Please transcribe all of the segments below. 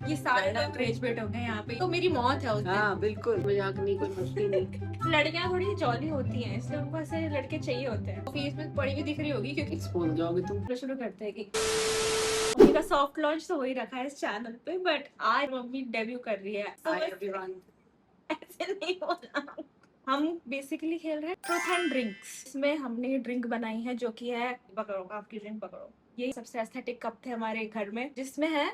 ये सारे लोग ग्रेजुएट हो गए यहाँ पे, तो मेरी मौत है उस दिन। हाँ बिल्कुल, मजाक नहीं, कोई मस्ती नहीं। लड़कियां थोड़ी जॉली होती हैं, इसलिए उनको ऐसे लड़के चाहिए होते हैं। फेस में पड़ी हुई दिख रही होगी क्योंकि एक्सपोज हो जाओगे तुम। शुरू करते हैं कि मम्मी का सॉफ्ट लॉन्च तो हो ही रखा है इस चैनल पे, बट आज मम्मी डेब्यू कर रही है। तो हाय एवरीवन। ऐसे नहीं बोलना। हम बेसिकली खेल रहे हैं ट्रूथ एंड ड्रिंक्स। इसमें हमने ड्रिंक बनाई है जो कि है, पकड़ो आपकी ड्रिंक पकड़ो। ये सबसे एस्थेटिक कप थे हमारे घर में, जिसमें है,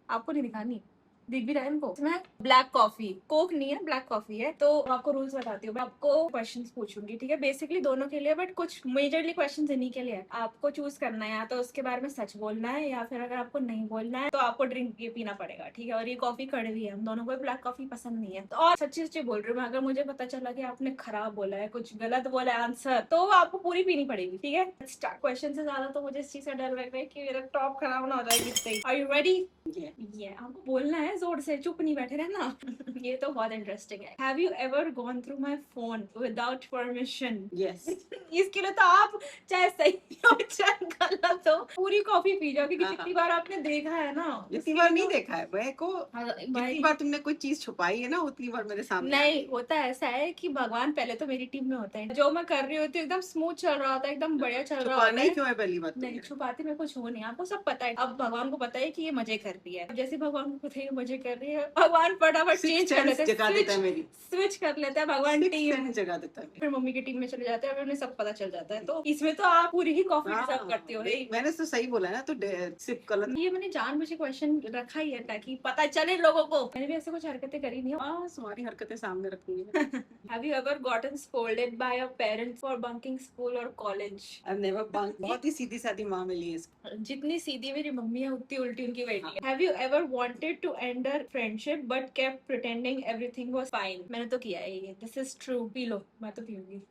आपको नहीं दिखानी, दिख भी रहा है इनको, इसमें ब्लैक कॉफी, कोक नहीं है, ब्लैक कॉफी है। तो मैं आपको रूल्स बताती हूँ, मैं आपको क्वेश्चंस पूछूंगी, ठीक है, बेसिकली दोनों के लिए, बट कुछ मेजरली क्वेश्चंस इन्हीं के लिए है। आपको चूज करना है, या तो उसके बारे में सच बोलना है, या फिर अगर आपको नहीं बोलना है तो आपको ड्रिंक ये पीना पड़ेगा, ठीक है। और ये कॉफी कड़वी है, हम दोनों को ब्लैक कॉफी पसंद नहीं है। तो और सच्ची सच्ची बोल रही हूँ मैं, अगर मुझे पता चला कि आपने खराब बोला है, कुछ गलत बोला है आंसर, तो आपको पूरी पीनी पड़ेगी, ठीक है। स्टार्ट। क्वेश्चन से ज्यादा तो मुझे इस चीज से डर लग रहा है कि मेरा टॉप खराब ना हो जाए। Are you ready? ये आपको बोलना है जोर से, चुप नहीं बैठे रहना। ये तो बहुत इंटरेस्टिंग है। Have you ever gone through my phone without permission? Yes. इसके लिए तो आप चाहे सही हो चाहे गलत हो, पूरी कॉफी पी जाओ, क्योंकि हाँ, जितनी बार आपने देखा है ना, जितनी बार नहीं देखा है मेरे को, जितनी भाई बार तुमने कोई चीज छुपाई है ना, उतनी बार मेरे सामने आ नहीं गई। होता, ऐसा है कि भगवान पहले तो मेरी टीम में होता है, जो मैं कर रही होती हूँ एकदम स्मूथ चल रहा होता है, एकदम बढ़िया चल रहा होता छुपाना ही है। क्यों है पहली बात तो नहीं ये। छुपाती मैं कुछ हो नहीं, आपको सब पता है। अब भगवान को पता है कि ये मजे कर रही है, जैसे भगवान को पता है ये मजे कर रही है, भगवान फटाफट सिक्स चेंज कर सेंस लेते हैं, जगा देता है मेरी। स्विच कर लेता है भगवान सिक्स टीम। सेंस जगा देता है मेरी। फिर मम्मी की टीम में चले जाते हैं, फिर उन्हें सब पता चल जाता है। तो इसमें तो आप पूरी ही कॉफी डिजर्व करती हो। देख मैंने तो सही बोला ना, तो सिर्फ गलत। ये मैंने जानबूझ के क्वेश्चन रखा ही है ताकि पता चले लोगों को। मैंने भी ऐसे कुछ हरकतें करी नहीं। हाँ, तुम्हारी हरकतें सामने रखूंगी। Have you ever gotten scolded by your parents for bunking school or college? I've never bunked। बहुत ही सीधी सादी माँ मिली है इसको। जितनी सीधी मेरी मम्मी है उतनी उल्टी उनकी बेटी है। Have you ever wanted to end a friendship but kept pretending everything was fine? मैंने तो किया है ये। This is true। P low, मैं तो पीऊंगी।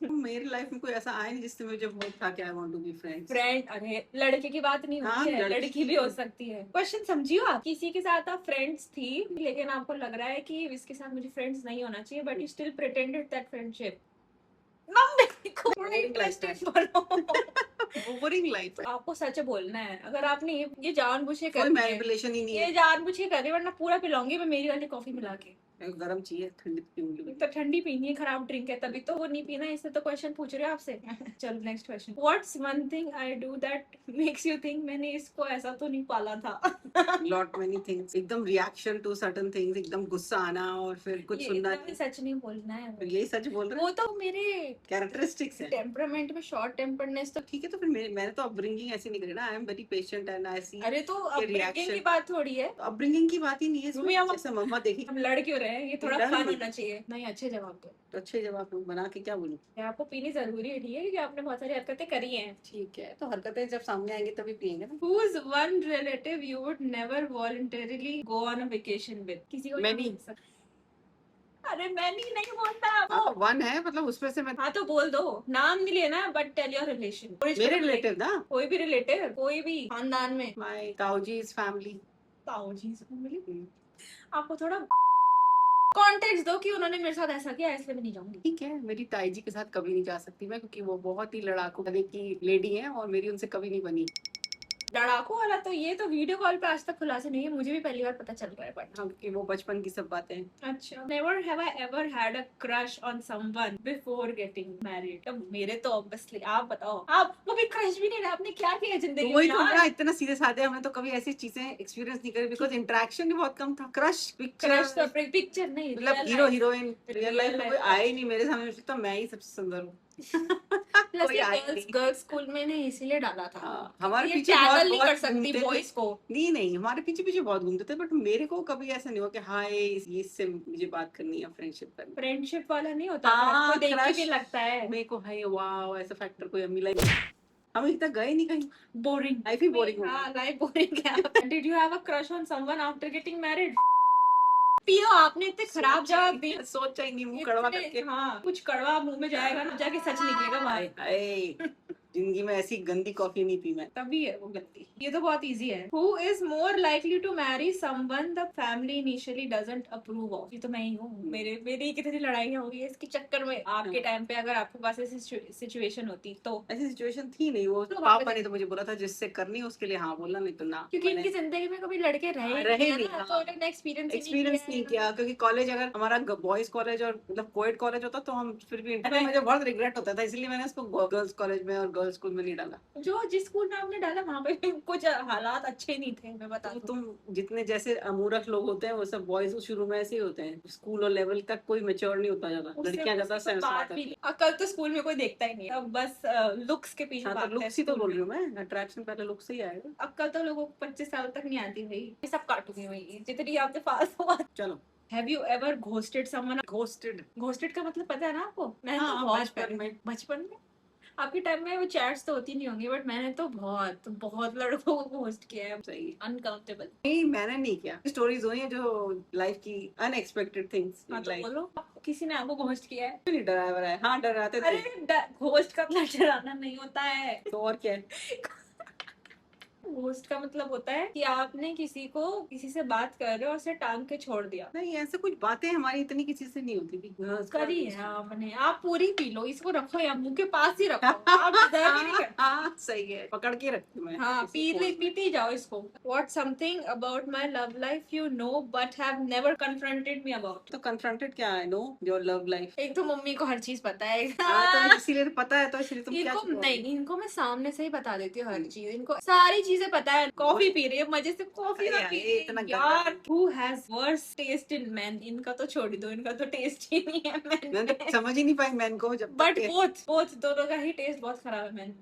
मेरी लाइफ में कोई ऐसा आया नहीं जिससे मुझे बहुत था कि I want to be friends. Friend, अरे लड़के की बात नहीं हाँ, होती है, लड़की लड़की भी हो सकती है। क्वेश्चन समझियो आप, किसी के साथ आप फ्रेंड्स थी, लेकिन आपको लग रहा है कि इसके साथ मुझे फ्रेंड्स नहीं होना चाहिए, but you still pretended that friendship. Boring life है। आपको सच बोलना है। अगर आपने ये जानबूझ के कोई कर मैनिपुलेशन ही नहीं ये है। जानबूझ के कर रही है, वरना पूरा पिलाऊंगी मैं मेरी वाली कॉफी मिला के। मेरे को गरम चाहिए, ठंडी पीऊंगी। तो ठंडी पीनी है, खराब ड्रिंक है तभी तो वो नहीं पीना, इससे तो क्वेश्चन पूछ रहे हो आपसे। चलो next question. What's one thing I do that makes you think मैंने इसको ऐसा तो नहीं पाला था? Lot many things. एकदम रिएक्शन टू सर्टेन थिंग्स, एकदम गुस्सा आना और फिर कुछ ये सुनना इतना भी सच नहीं बोलना है। फिर यही सच बोल रहे वो तो मेरे कैरेक्टरिस्टिक्स है। टेम्परामेंट में शॉर्ट टेम्पर्डनेस तो ठीक है, तो फिर मैंने तो अपब्रिंगिंग ऐसी नहीं करी ना। I am very patient and I see. अरे तो अपब्रिंगिंग की बात थोड़ी है, अपब्रिंगिंग की बात ही नहीं है इसमें। रूबी, हम जैसे मम्मा देखी हम लड़ क्यों रहे हैं, ये थोड़ा लड़ फन नहीं। होना चाहिए। नहीं अच्छे जवाब दो। तो अच्छे जवाब बना के क्या बोलूं। आपको पीनी जरूरी है, ठीक है, क्योंकि आपने बहुत सारी हरकतें करी हैं। ठीक है, तो हरकतें जब सामने आएंगी तभी पियेंगे ना। Who's one relative you would never voluntarily go on a vacation with? किसी को Many। अरे मैनी नहीं बोलता हाँ वो। तो वन है, मतलब उसमें से मैं। हाँ तो बोल दो, नाम नहीं लेना, बट टेल योर रिलेशन। मेरे रिलेटिव ना, कोई भी रिलेटिव, कोई भी खानदान में। माय ताऊजी's फैमिली। ताऊ जी से मिली। आपको थोड़ा कॉन्टेक्स्ट दो कि उन्होंने मेरे साथ ऐसा किया, इसलिए मैं नहीं जाऊंगी। ठीक है, मेरी ताई जी के साथ कभी नहीं जा सकती मैं, क्योंकि वो बहुत ही लड़ाकू तरह की लेडी है और मेरी उनसे कभी नहीं बनी। लड़ाकू वाला तो ये तो वीडियो कॉल पे आज तक खुलासे नहीं है, मुझे भी पहली बार पता चल रहा है, बट हाँ, क्योंकि वो बचपन की सब बातें हैं। अच्छा। Never have I ever had a crush on someone before getting married. तो मेरे तो ऑब्वियसली, आप बताओ, आप वो भी क्रश भी नहीं रहा, आपने क्या किया जिंदगी वही में तो यार? ना, इतना सीधे साधे हमने तो कभी ऐसी चीजें एक्सपीरियंस नहीं करी, बिकॉज इंटरेक्शन ही बहुत कम था। क्रश क्रश तो पिक्चर पिक्चर नहीं, मतलब real hero life। Heroine real life Real में life कोई crush। आया ही नहीं मेरे सामने, तो मैं ही सबसे सुंदर हूँ। प्लस कोई ये आया गर्ल्स नहीं। गर्ल्स स्कूल में ने इसीलिए डाला था। हाँ, हमारे ये पीछे चैनल नहीं कर बहुत सकती घूमते थे। बॉयज को। नहीं नहीं, हमारे पीछे पीछे बहुत घूमते थे, बट मेरे को कभी ऐसा नहीं हुआ कि हाँ ये इससे मुझे बात करनी है, फ्रेंडशिप करनी फ्रेंडशिप वाला नहीं होता, हाँ, आपको देख के crush। भी लगता है मेरे को है वाह, ऐसा फैक्टर कोई मिला ही नहीं। हम इतना गए नहीं कहीं। बोरिंग, लाइफ ही बोरिंग हो हाँ लाइफ बोरिंग है। Did you have a crush on someone after getting married? पियो, आपने इतने खराब जवाब दिए। सोचा ही नहीं, मुंह कड़वा करके। हाँ कुछ कड़वा मुंह में जाएगा ना, जाके सच निकलेगा बाहर। हाय, जिंदगी में ऐसी गंदी कॉफी नहीं पी मैं। तभी है वो गलती। ये तो बहुत इजी है। Who is more likely to marry someone the family initially doesn't approve of? ये तो मैं ही हूँ। मेरी कितनी लड़ाइयाँ हुई है इसके चक्कर में। आपके टाइम पे अगर आपके पास ऐसी सिचुएशन होती तो? ऐसी सिचुएशन थी नहीं, वो तो पापा ने तो मुझे बोला था जिससे करनी है उसके लिए हाँ बोलना, नहीं तो ना। क्योंकि इनकी जिंदगी में कभी लड़के रहे नहीं ना, तो उन्होंने एक्सपीरियंस नहीं किया, क्योंकि कॉलेज अगर हमारा बॉयज कॉलेज और मतलब कोएड कॉलेज होता तो हम फिर भी मुझे बहुत रिग्रेट होता था, इसलिए मैंने इसको गर्ल्स कॉलेज में और गर्ल्स स्कूल में नहीं डाला। जो जिस स्कूल में आपने डाला वहाँ पे कुछ हालात अच्छे नहीं थे, मैं बता दूं। तुम जितने जैसे मूर्ख लोग होते हैं वो सब बॉयज शुरू में ऐसे ही होते हैं, स्कूल और लेवल तक कोई मैच्योर नहीं होता ज्यादा, लड़कियां ज्यादा सेंस आती है। अकल तो स्कूल में कोई देखता ही नहीं, अब बस लुक्स के पीछे भागता है। लुक्स ही तो बोल रही हूँ मैं, अट्रैक्शन पहले लुक से ही आएगा। अक्कल तो लोगों को 25 साल तक नहीं आती भाई, ये सब काटूंगी भाई जितनी आपके पास हुआ। चलो। Have you ever ghosted someone? Ghosted का मतलब पता है ना आपको? मैंने तो बहुत बचपन में आपके टाइम में वो चैट्स तो होती नहीं होंगी, बट मैंने तो बहुत लड़कों को घोस्ट किया है। सही, अनकाउंटेबल। नहीं मैंने नहीं किया। स्टोरीज हुई हैं जो लाइफ की अनएक्सपेक्टेड थिंग्स। हाँ तो बोलो, किसी ने आपको घोस्ट किया है? नहीं डराया है, हाँ डराते थे। अरे घोस्ट का मतलब डराना नहीं होता है। तो और क्या है? घोस्ट का मतलब होता है कि आपने किसी से बात कर रहे हो और उसे टांग के छोड़ दिया। नहीं ऐसे कुछ बातें हमारी इतनी किसी से नहीं होती थी। करी है आपने। आप पूरी पी लो, इसको रखो या मुंह के पास ही रखो। आप डिजर्व ही नहीं करते। हाँ सही है, पकड़ के रखती हूँ मैं। हाँ पीती जाओ इसको। What's something about my love life you know but have never confronted me about? तो कन्फ्रंटेड क्या है? Know your love life. एक तो मम्मी को हर चीज पता है। तो इसीलिए पता है, तो इसलिए तुम क्या इनको नहीं, इनको मैं सामने से ही बता देती हूँ हर चीज। इनको सारी चीजें पता है। कॉफी पी रही है मजे से, कॉफी ना पी इतना यार। Who has worse taste in men? इनका तो छोड़ दो, इनका तो टेस्ट ही नहीं है men मैं तो समझ ही नहीं पाई मैन को जब बट बोथ दोनों का ही टेस्ट बहुत खराब है मैन।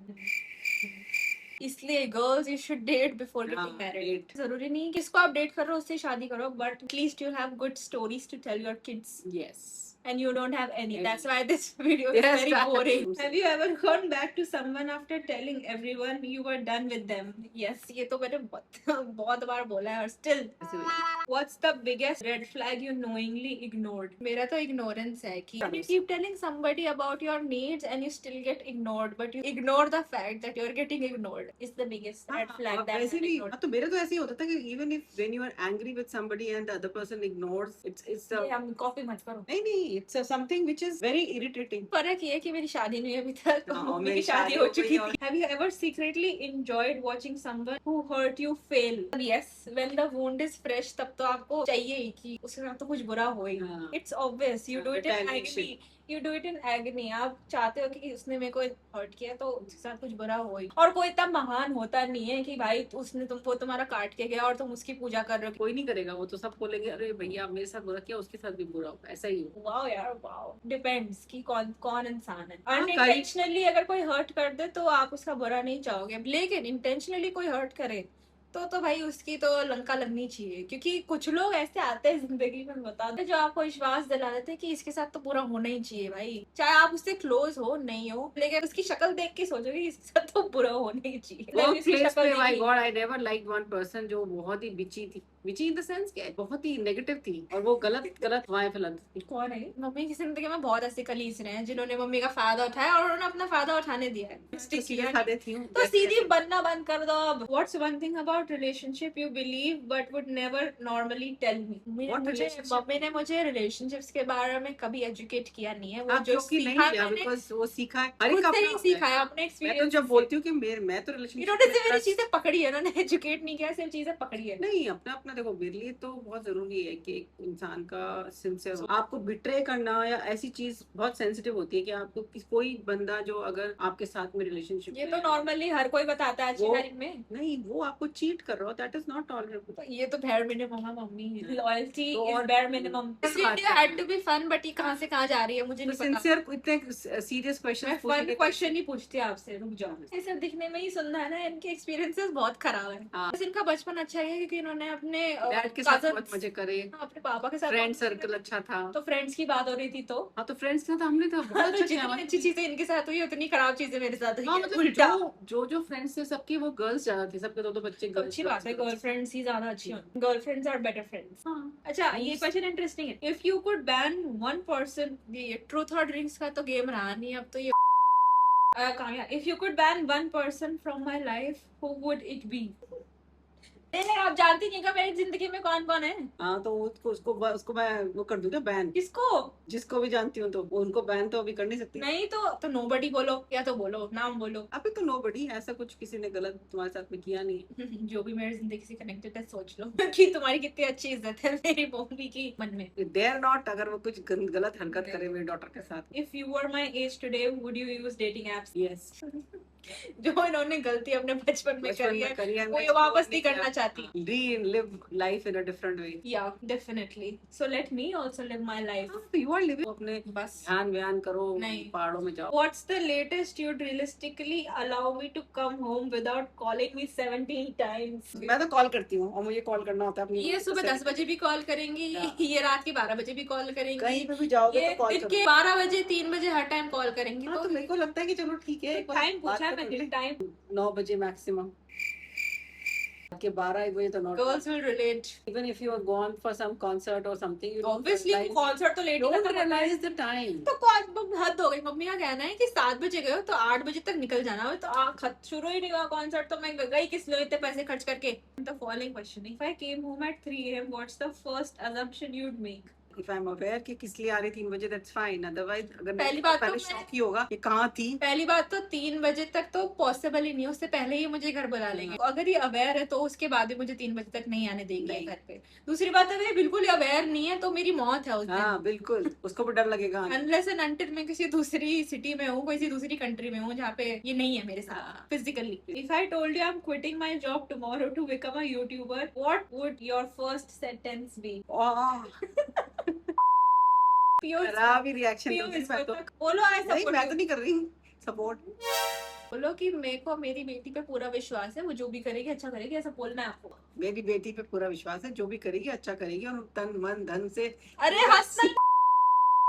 इसलिए girls you should date before getting married. जरूरी नहीं कि किसको आप डेट कर रहे हो उससे शादी करो, but at least you have good stories to tell your kids. Yes. And you don't have any. That's why this video is very boring. Have you ever gone back to someone after telling everyone you were done with them? Yes, ये तो मैंने बहुत बार बोला है और still. What's the biggest red flag you knowingly ignored? मेरा तो ignorance है कि you keep telling somebody about your needs and you still get ignored, but you ignore the fact that you're getting ignored. Is the biggest red flag that वैसे भी तो मेरे तो ऐसे ही होता था कि even if when you are angry with somebody and the other person ignores, it's हम कॉफी मत करो। नहीं it's something which is very irritating. फर्क ये है कि मेरी शादी नहीं है अभी तक, मम्मी की शादी हो चुकी थी। Have you ever secretly enjoyed watching someone who hurt you fail? Yes, when the wound is fresh, तब तो आपको चाहिए ही कि उसके साथ तो कुछ बुरा हो ही। It's obvious, you do it in agony. You do it in agony. आप चाहते हो कि उसने मेरे को हर्ट किया तो उसके साथ कुछ बुरा हो ही। और कोई इतना महान होता नहीं है कि भाई उसने तुमको तुम्हारा काट के गया और तुम उसकी पूजा कर रहे हो। कोई नहीं करेगा, वो तो सब बोलेंगे अरे भैया मेरे साथ बुरा किया, उसके साथ भी बुरा होगा, ऐसा ही हो। वाओ यार वाओ, डिपेंड्स कि कौन इंसान है। अनइंटेंशनली अगर कोई हर्ट कर दे तो आप उसका बुरा नहीं चाहोगे, लेकिन इंटेंशनली कोई हर्ट करे तो भाई उसकी तो लंका लगनी चाहिए। क्योंकि कुछ लोग ऐसे आते हैं जिंदगी में, बताते जो आपको विश्वास दिला देते हैं कि इसके साथ तो पूरा होना ही चाहिए भाई, चाहे आप उससे क्लोज हो नहीं हो, लेकिन उसकी शक्ल देख के सोचोगे इसके साथ तो पूरा होना ही चाहिए। My God, I never like one person जो बहुत ही बिची थी। बिची इन द सेंस क्या, बहुत ही नेगेटिव थी और वो गलत हवाएं फैलाती थी। कौन है? मम्मी की जिंदगी में बहुत ऐसे कलीस रहे हैं जिन्होंने मम्मी का फायदा उठाया और उन्होंने अपना फायदा उठाने दिया है। तो सीधी बनना बंद कर दो अब। What's one thing about relationship you believe but would never normally tell me? Mummy ने मुझे रिलेशनशिप्स के बारे में कभी एजुकेट किया नहीं है। वो जो सीखा वो सीखा है अपने एक्सपीरियंस। मैं तो जब बोलती हूँ कि मैं तो रिलेशनशिप मेरी चीजें पकड़ी है, उन्होंने एजुकेट नहीं किया, सिर्फ चीजें पकड़ी है। नहीं अपना देखो, मेरे लिए तो बहुत जरूरी है कि एक इंसान का सिंसियर हो। आपको बिट्रे करना या ऐसी चीज बहुत सेंसिटिव होती है कि आपको कोई बंदा जो अगर आपके साथ में रिलेशनशिप, ये तो नॉर्मली हर कोई बताता है आज में, नहीं वो आपको चीट कर रहा हो, दैट इज नॉट टॉलरेबल। ये तो बेयर मिनिमम है mummy, loyalty is bare minimum. This video had to be fun, but ये कहां से कहां जा रही है मुझे नहीं पता। सिंसियर इतने सीरियस क्वेश्चन फन क्वेश्चन ही पूछती है आपसे, रुक जाओ। ये सब दिखने में ही सुनना है ना, इनके एक्सपीरियंसेस बहुत खराब है। बस इनका बचपन अच्छा है क्योंकि इन्होंने अपने डैड के साथ बहुत मजे करे, अपने पापा के साथ फ्रेंड सर्कल अच्छा था, तो फ्रेंड्स की बात हो रही थी तो हाँ तो फ्रेंड्स था, हमने तो बहुत अच्छी चीजें इनके साथ हुई, उतनी खराब चीजें मेरे साथ हुई। जो फ्रेंड्स थे सबकी वो गर्ल्स ज्यादा थी, सबके दो बच्चे गर्ल्स। अच्छी बात है, गर्लफ्रेंड्स ही ज्यादा अच्छी होती, गर्लफ्रेंड्स आर बेटर फ्रेंड्स। अच्छा ये क्वेश्चन इंटरेस्टिंग है। If you could ban one person, ये ट्रूथ और ड्रिंक्स का तो गेम रहा नहीं, अब तो ये Kavya, if you could ban one person from my life, who would it be? नहीं, आप जानती नहीं क्या मेरी जिंदगी में कौन कौन है? हाँ तो उसको मैं वो कर दूं क्या बैन? किसको? जिसको भी जानती हूँ तो उनको बैन तो अभी कर नहीं सकती। नहीं तो नोबडी बोलो, या तो बोलो नाम बोलो। अभी तो नोबडी, ऐसा कुछ किसी ने गलत तुम्हारे साथ में किया नहीं है। जो भी मेरी जिंदगी से कनेक्टेड है सोच लो कि तुम्हारी कितनी अच्छी इज्जत है मेरी मम्मी की मन में। देयर नॉट, अगर वो कुछ गलत हरकत करे मेरी डॉटर के साथ। If you were my age today would you use dating apps? Yes. जो इन्होंने गलती अपने बचपन में करी है वो ये मैं वापस नहीं करना चाहती। live life in a different way. Yeah, definitely. So let me also live my life. You are living अपने बस ध्यान व्यान करो, नहीं। पहाड़ों में जाओ। What's the latest you'd realistically allow me to come home without calling me 17 times? मैं तो कॉल करती हूँ और मुझे कॉल करना होता है अपनी। ये सुबह 10 बजे भी कॉल करेंगी, ये रात के 12 बजे भी कॉल करेंगी, कहीं पे भी जाओगे तो कॉल दिन के 12 बजे 3 बजे हर टाइम कॉल करेंगी। तो मेरे को लगता है कि चलो ठीक है, टाइम पूछा है मैंने, टाइम 9 बजे मैक्सिमम, के 12-1 बजे तो not. Girls will relate. Even if you are gone for some concert or something, you don't Obviously concert तो लेट ही don't खत्म होता है। realize the time. तो कौन हद हो गई। मम्मी का कहना है कि 7 बजे गए हो तो 8 बजे तक निकल जाना हो, तो खत शुरू ही नहीं हुआ कॉन्सर्ट तो मैं गई किस लिए इतने पैसे खर्च करके। The following question: If I came home at 3 AM, what's the first assumption you'd make? If I'm aware कि किस लिए आ रही 3 बजे, that's fine. Otherwise अगर पहली बात तो पहले शौक ही होगा कि कहाँ थी। पहली बात तो 3 बजे तक तो पॉसिबल ही नहीं, उससे पहले ही मुझे घर बुला लेंगे। अगर ये अवेयर है तो उसके बाद भी मुझे 3 बजे तक नहीं आने देंगे घर पे। दूसरी बात अगर ये बिल्कुल अवेयर नहीं है तो मेरी मौत है उस दिन। हाँ बिल्कुल, उसको भी डर लगेगा। अनलेस एंड अनटिल मैं किसी दूसरी सिटी में हूँ, किसी दूसरी कंट्री में हूँ जहाँ पे ये नहीं है मेरे साथ physically. If I told you I am quitting my job tomorrow to become a YouTuber, what would your first sentence be? खराब ही रिएक्शन बोलो आई सपोर्ट। मैं तो नहीं कर रही सपोर्ट। बोलो कि मेरे को मेरी बेटी पे पूरा विश्वास है, वो जो भी करेगी अच्छा करेगी, ऐसा बोलना है आपको। मेरी बेटी पे पूरा विश्वास है, जो भी करेगी अच्छा करेगी और तन मन धन से। अरे हंसना।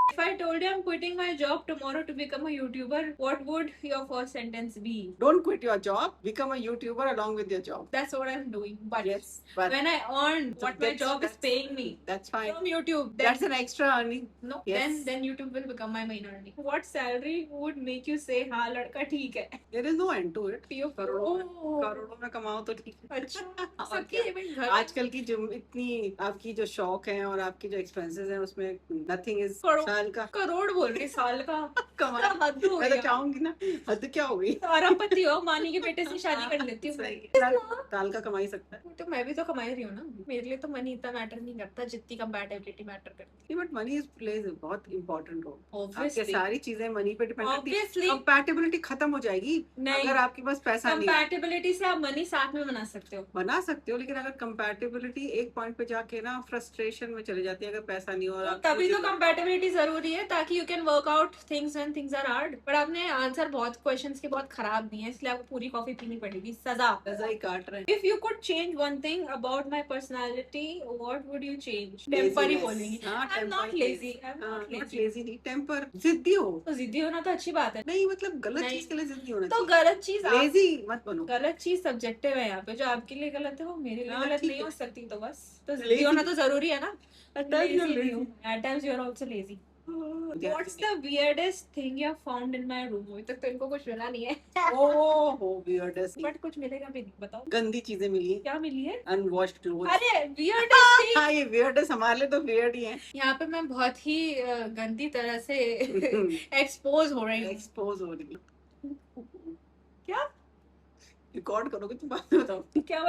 If I told you I'm quitting my job tomorrow to become a YouTuber, what would your first sentence be? Don't quit your job, become a YouTuber along with your job. That's what I'm doing. But yes, but when I earn what my job is paying me, that's fine. From YouTube, That's an extra earning. No, yes. then YouTube will become my main earning. What salary would make you say हाँ लड़का ठीक है? There is no end to it. करोड़ों में कमाओ तो ठीक है। अच्छा, सबकी आजकल की जो इतनी आपकी जो शौक है और आपकी जो एक्सपेंसेस हैं उसमें nothing is साल का। करोड़ बोल रही साल का कमाल। हद हो मैं तो चाहूंगी ना, हद क्या हो गई। अरबपति हो, मानी के बेटे से शादी कर लेती हूँ। साल का कमा ही सकता है। तो मैं भी तो कमा रही हूँ ना, मेरे लिए तो मनी इतना मैटर नहीं करता जितनी कंपैटिबिलिटी मैटर करती है। बट मनी प्लेज बहुत इंपॉर्टेंट रोल। Obviously. आपके सारी चीजें मनी पे डिपेंड करती है। Obviously. कंपैटिबिलिटी खत्म हो जाएगी अगर आपके पास पैसा नहीं है। कंपैटिबिलिटी से आप मनी साथ में बना सकते हो, लेकिन अगर कंपैटिबिलिटी एक पॉइंट पे जाके ना फ्रस्ट्रेशन में चले जाती है अगर पैसा नहीं हो। तो तभी तो कंपैटिबिलिटी जरूरी है ताकि you can work out things when things are hard. पर आपने आंसर बहुत क्वेश्चंस के बहुत खराब दिए हैं, इसलिए आपको पूरी कॉफी पीनी पड़ेगी। सजा ही काट रहे हैं। If you could change one thing about my personality what would you change? Temper ही बोलेंगी। I am not lazy, I am not lazy नहीं, टेम्पर। जिद्दी हो तो जिद्दी होना तो अच्छी बात है। नहीं मतलब गलत चीज के लिए जिद्दी होना तो गलत चीज लेजी मत बनो। गलत चीज सब्जेक्टिव है यहाँ पे, जो आपके लिए गलत है वो मेरे लिए गलत नहीं हो सकती। तो बस तो जिद्दी होना तो जरूरी है ना। At times you are also lazy. What's the weirdest thing you have found in my room? अभी तक तो इनको कुछ मिला नहीं है। ओह weirdest। बट कुछ मिलेगा भी नहीं, बताओ। गंदी चीजें मिली हैं। क्या मिली है? Unwashed clothes। अरे weirdest thing। हाँ ये weirdest हमारे लिए तो weird ही है। यहाँ पे मैं बहुत ही गंदी तरह से एक्सपोज हो रही हूँ। एक्सपोज हो रही है। क्या रिकॉर्ड करोगे तुम बाद में बताओ। क्या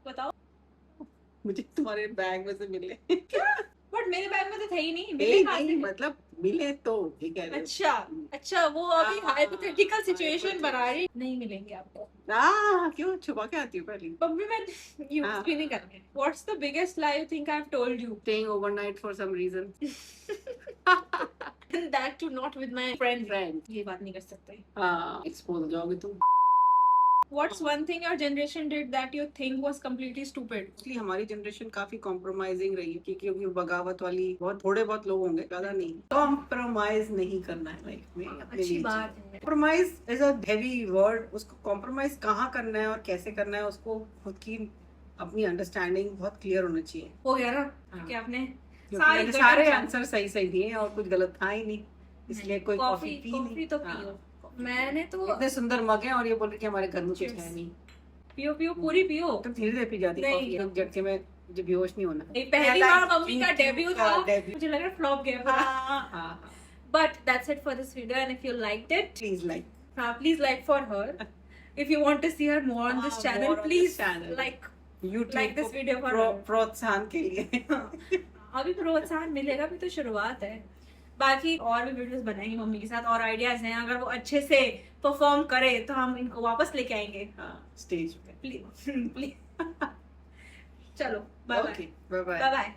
बताओ मुझे तुम्हारे बैग में से मिले। बट मेरे बैग में तो थे ही नहीं। नहीं मतलब मिले तो ये कह रहे हो। अच्छा वो अभी हाइपोथेटिकल सिचुएशन बना रही। नहीं मिलेंगे आपको। क्यों छुपा के आती हूँ पहले? मम्मी मैं यूज भी नहीं करने। What's the biggest lie you think I've told you? Staying overnight for some reason. And that too not with my friend. ये बात नहीं कर सकते। एक्सपोज हो जाओगे तुम। What's one thing your generation did that you think was completely stupid? इसलिए हमारी जनरेशन काफी कॉम्प्रोमाइजिंग रही है क्योंकि बगावत वाली थोड़े बहुत लोग होंगे, ज्यादा नहीं। कॉम्प्रोमाइज नहीं करना है लाइफ में। अच्छी बात है। Compromise is a heavy word. उसको कॉम्प्रोमाइज कहाँ करना है और कैसे करना है उसको खुद की अपनी अंडरस्टैंडिंग बहुत क्लियर होना चाहिए। हो गया ना कि आपने सारे आंसर सही दिए और कुछ गलत था ही नहीं, इसलिए कोई कॉफी पी नहीं। तो पियो। मैंने तो इतने सुंदर मग हैं और ये बोल रही कि हमारे घर में कुछ Cheers. है नहीं। पियो पियो पूरी पियो। तो धीरे धीरे पी जाती नहीं। कॉफी, तो झटके में जो बेहोश नहीं होना। ये पहली बार like मम्मी का YouTube डेब्यू का था, debut। मुझे लग रहा है फ्लॉप गया पूरा। हाँ, But that's it for this video, and if you liked it, please like please like for her. If you want to see her more on this channel, more on please this channel. like YouTube this video for her. प्रोत्साहन के लिए। अभी प्रोत्साहन मिलेगा, अभी तो शुरुआत है। बाकी और भी वीडियोस बनाएंगे मम्मी के साथ, और आइडियाज हैं, अगर वो अच्छे से परफॉर्म करे तो हम इनको वापस लेके आएंगे। स्टेज पे। Please please. चलो बाय ओके, बाय बाय।